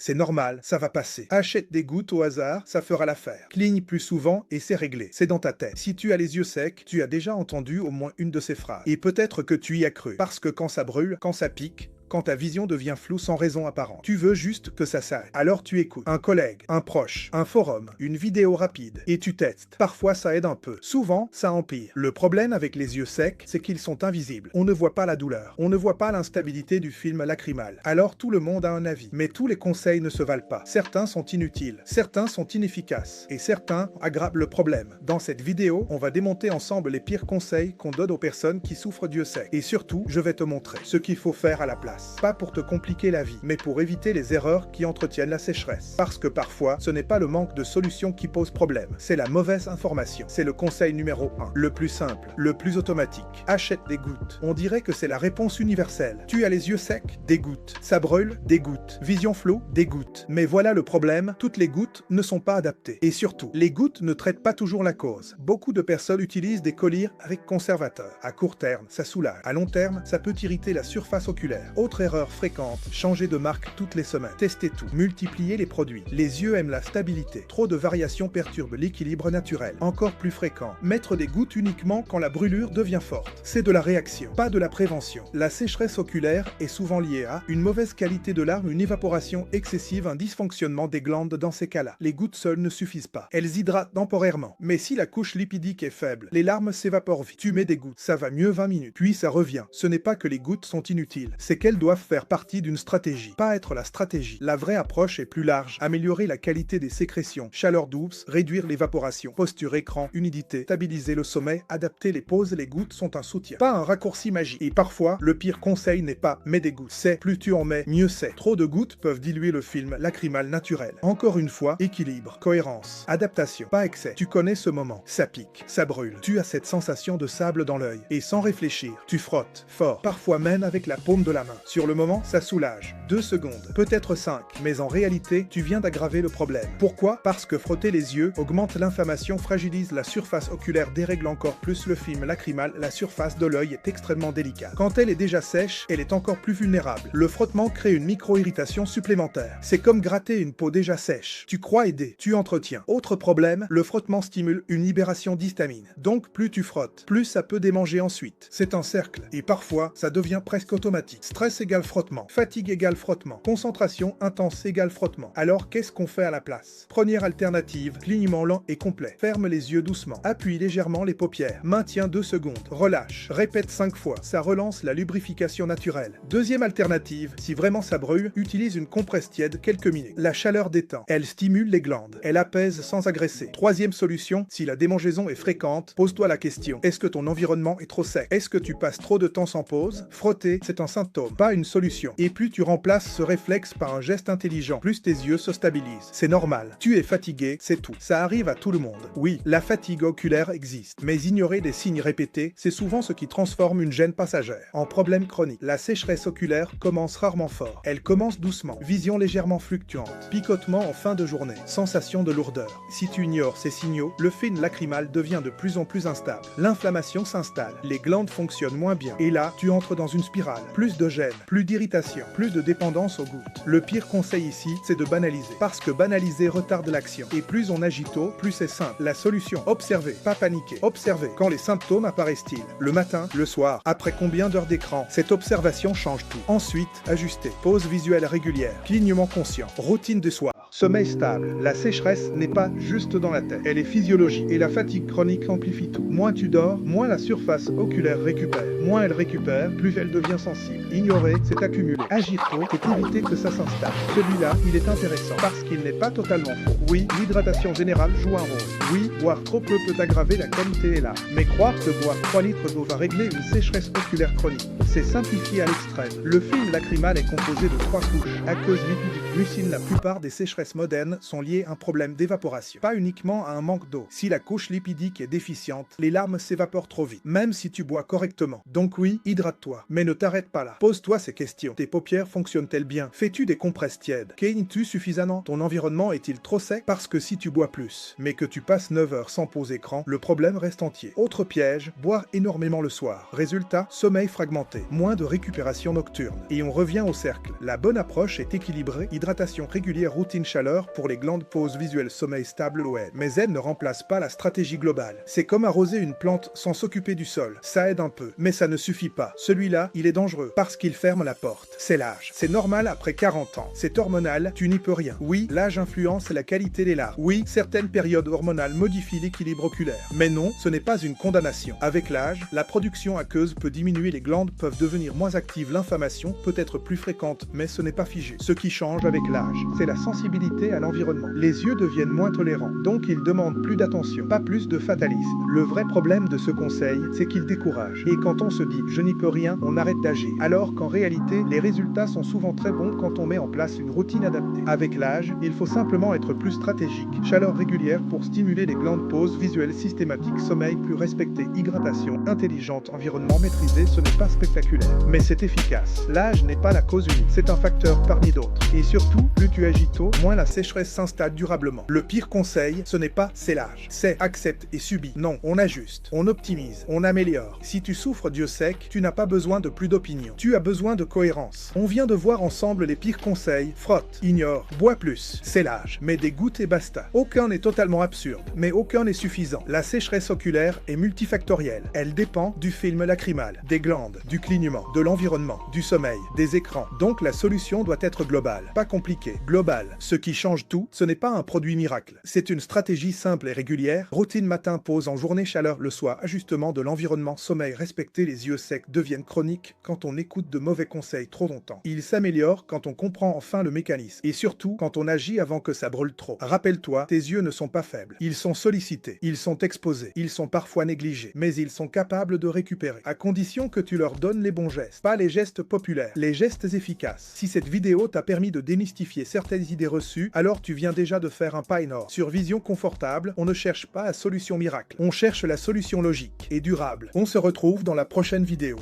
C'est normal, ça va passer. Achète des gouttes au hasard, ça fera l'affaire. Cligne plus souvent et c'est réglé. C'est dans ta tête. Si tu as les yeux secs, tu as déjà entendu au moins une de ces phrases. Et peut-être que tu y as cru. Parce que quand ça brûle, quand ça pique, quand ta vision devient floue sans raison apparente. Tu veux juste que ça s'arrête. Alors tu écoutes un collègue, un proche, un forum, une vidéo rapide, et tu testes. Parfois ça aide un peu. Souvent, ça empire. Le problème avec les yeux secs, c'est qu'ils sont invisibles. On ne voit pas la douleur. On ne voit pas l'instabilité du film lacrymal. Alors tout le monde a un avis. Mais tous les conseils ne se valent pas. Certains sont inutiles. Certains sont inefficaces. Et certains aggravent le problème. Dans cette vidéo, on va démonter ensemble les pires conseils qu'on donne aux personnes qui souffrent d'yeux secs. Et surtout, je vais te montrer ce qu'il faut faire à la place. Pas pour te compliquer la vie, mais pour éviter les erreurs qui entretiennent la sécheresse. Parce que parfois, ce n'est pas le manque de solutions qui pose problème, c'est la mauvaise information. C'est le conseil numéro 1, le plus simple, le plus automatique. Achète des gouttes. On dirait que c'est la réponse universelle. Tu as les yeux secs? Des gouttes. Ça brûle? Des gouttes. Vision floue? Des gouttes. Mais voilà le problème, toutes les gouttes ne sont pas adaptées. Et surtout, les gouttes ne traitent pas toujours la cause. Beaucoup de personnes utilisent des collyres avec conservateur. À court terme, ça soulage. À long terme, ça peut irriter la surface oculaire. Autre erreur fréquente, changer de marque toutes les semaines. Tester tout, multiplier les produits. Les yeux aiment la stabilité. Trop de variations perturbent l'équilibre naturel. Encore plus fréquent, mettre des gouttes uniquement quand la brûlure devient forte. C'est de la réaction, pas de la prévention. La sécheresse oculaire est souvent liée à une mauvaise qualité de larmes, une évaporation excessive, un dysfonctionnement des glandes dans ces cas-là. Les gouttes seules ne suffisent pas. Elles hydratent temporairement. Mais si la couche lipidique est faible, les larmes s'évaporent vite. Tu mets des gouttes, ça va mieux 20 minutes, puis ça revient. Ce n'est pas que les gouttes sont inutiles, c'est qu'elles doivent faire partie d'une stratégie. Pas être la stratégie. La vraie approche est plus large. Améliorer la qualité des sécrétions, chaleur douce, réduire l'évaporation, posture écran, humidité, stabiliser le sommeil, adapter les pauses, les gouttes sont un soutien. Pas un raccourci magique. Et parfois, le pire conseil n'est pas mets des gouttes. C'est plus tu en mets, mieux c'est. Trop de gouttes peuvent diluer le film lacrymal naturel. Encore une fois, équilibre, cohérence, adaptation, pas excès. Tu connais ce moment. Ça pique, ça brûle. Tu as cette sensation de sable dans l'œil. Et sans réfléchir, tu frottes, fort, parfois même avec la paume de la main. Sur le moment, ça soulage. 2 secondes, peut-être 5, mais en réalité, tu viens d'aggraver le problème. Pourquoi? Parce que frotter les yeux augmente l'inflammation, fragilise la surface oculaire, dérègle encore plus le film lacrymal, la surface de l'œil est extrêmement délicate. Quand elle est déjà sèche, elle est encore plus vulnérable. Le frottement crée une micro-irritation supplémentaire. C'est comme gratter une peau déjà sèche. Tu crois aider, tu entretiens. Autre problème, le frottement stimule une libération d'histamine. Donc plus tu frottes, plus ça peut démanger ensuite. C'est un cercle, et parfois, ça devient presque automatique. Stress égale frottement, fatigue égale frottement, concentration intense égale frottement. Alors qu'est-ce qu'on fait à la place? Première alternative, clignement lent et complet. Ferme les yeux doucement, appuie légèrement les paupières, maintiens 2 secondes, relâche, répète 5 fois, ça relance la lubrification naturelle. Deuxième alternative, si vraiment ça brûle, utilise une compresse tiède quelques minutes. La chaleur détend, elle stimule les glandes, elle apaise sans agresser. Troisième solution, si la démangeaison est fréquente, pose-toi la question, est-ce que ton environnement est trop sec? Est-ce que tu passes trop de temps sans pause? Frotter, c'est un symptôme, pas une solution. Et plus tu remplaces ce réflexe par un geste intelligent, plus tes yeux se stabilisent. C'est normal. Tu es fatigué, c'est tout. Ça arrive à tout le monde. Oui, la fatigue oculaire existe, mais ignorer des signes répétés, c'est souvent ce qui transforme une gêne passagère en problème chronique. La sécheresse oculaire commence rarement fort. Elle commence doucement, vision légèrement fluctuante, picotement en fin de journée, sensation de lourdeur. Si tu ignores ces signaux, le film lacrymal devient de plus en plus instable. L'inflammation s'installe, les glandes fonctionnent moins bien, et là, tu entres dans une spirale. Plus de gêne, plus d'irritation, plus de dépendance aux gouttes. Le pire conseil ici, c'est de banaliser. Parce que banaliser retarde l'action. Et plus on agit tôt, plus c'est simple. La solution, observer, pas paniquer. Observer quand les symptômes apparaissent-ils. Le matin, le soir, après combien d'heures d'écran. Cette observation change tout. Ensuite, ajuster. Pause visuelle régulière. Clignement conscient. Routine du soir. Sommeil stable. La sécheresse n'est pas juste dans la tête. Elle est physiologique. Et la fatigue chronique amplifie tout. Moins tu dors, moins la surface oculaire récupère. Moins elle récupère, plus elle devient sensible. Ignorer, c'est accumuler. Agir tôt, c'est éviter que ça s'installe. Celui-là, il est intéressant parce qu'il n'est pas totalement faux. Oui, l'hydratation générale joue un rôle. Oui, boire trop peu peut aggraver la qualité et l'âme. Mais croire que boire 3 litres d'eau va régler une sécheresse oculaire chronique, c'est simplifié à l'extrême. Le film lacrymal est composé de 3 couches. Aqueuse, lipidique, glucine. La plupart des sécheresses modernes sont liées à un problème d'évaporation, pas uniquement à un manque d'eau. Si la couche lipidique est déficiente, les larmes s'évaporent trop vite, même si tu bois correctement. Donc oui, hydrate-toi, mais ne t'arrête pas là. Pose-toi ces questions. Tes paupières fonctionnent-elles bien? Fais-tu des compresses tièdes? Clignes-tu suffisamment? Ton environnement est-il trop sec? Parce que si tu bois plus, mais que tu passes 9 heures sans pause écran, le problème reste entier. Autre piège, boire énormément le soir. Résultat, sommeil fragmenté, moins de récupération nocturne. Et on revient au cercle. La bonne approche est équilibrée, hydratation régulière, routine chaleur pour les glandes, pause visuelle, sommeil stable, OM. Mais elle ne remplace pas la stratégie globale. C'est comme arroser une plante sans s'occuper du sol. Ça aide un peu, mais ça ne suffit pas. Celui-là, il est dangereux parce qu'il ferme la porte. C'est l'âge. C'est normal après 40 ans. C'est hormonal, tu n'y peux rien. Oui, l'âge influence la qualité des larmes. Oui, certaines périodes hormonales modifient l'équilibre oculaire. Mais non, ce n'est pas une condamnation. Avec l'âge, la production aqueuse peut diminuer, les glandes peuvent devenir moins actives, l'inflammation peut être plus fréquente, mais ce n'est pas figé. Ce qui change avec l'âge, c'est la sensibilité à l'environnement. Les yeux deviennent moins tolérants, donc ils demandent plus d'attention, pas plus de fatalisme. Le vrai problème de ce conseil, c'est qu'il décourage. Et quand on se dit « je n'y peux rien », on arrête d'agir. Alors qu'en réalité, les résultats sont souvent très bons quand on met en place une routine adaptée. Avec l'âge, il faut simplement être plus stratégique. Chaleur régulière pour stimuler les glandes, pause visuelle systématique, sommeil plus respecté, hydratation intelligente, environnement maîtrisé. Ce n'est pas spectaculaire, mais c'est efficace. L'âge n'est pas la cause unique, c'est un facteur parmi d'autres. Et surtout, plus tu agis tôt, moins la sécheresse s'installe durablement. Le pire conseil, ce n'est pas « c'est l'âge », c'est « accepte et subis ». Non, on ajuste, on optimise, on améliore. Si tu souffres d'yeux secs, tu n'as pas besoin de plus d'opinion. Tu as besoin de cohérence. On vient de voir ensemble les pires conseils. Frotte, ignore, bois plus. C'est l'âge, mais des gouttes et basta. Aucun n'est totalement absurde, mais aucun n'est suffisant. La sécheresse oculaire est multifactorielle. Elle dépend du film lacrymal, des glandes, du clignement, de l'environnement, du sommeil, des écrans. Donc la solution doit être globale, pas compliquée, globale. Ce qui change tout, ce n'est pas un produit miracle. C'est une stratégie simple et régulière. Routine matin, pause en journée, chaleur le soir, ajustement de l'environnement, sommeil respecté. Les yeux secs deviennent chroniques quand on écoute de mauvais conseils trop longtemps. Ils s'améliorent quand on comprend enfin le mécanisme. Et surtout, quand on agit avant que ça brûle trop. Rappelle-toi, tes yeux ne sont pas faibles. Ils sont sollicités, ils sont exposés, ils sont parfois négligés, mais ils sont capables de récupérer, à condition que tu leur donnes les bons gestes. Pas les gestes populaires, les gestes efficaces. Si cette vidéo t'a permis de démystifier certaines idées reçues, alors tu viens déjà de faire un pas énorme. Sur Vision Confortable, on ne cherche pas la solution miracle. On cherche la solution logique et durable. On se retrouve dans la prochaine vidéo.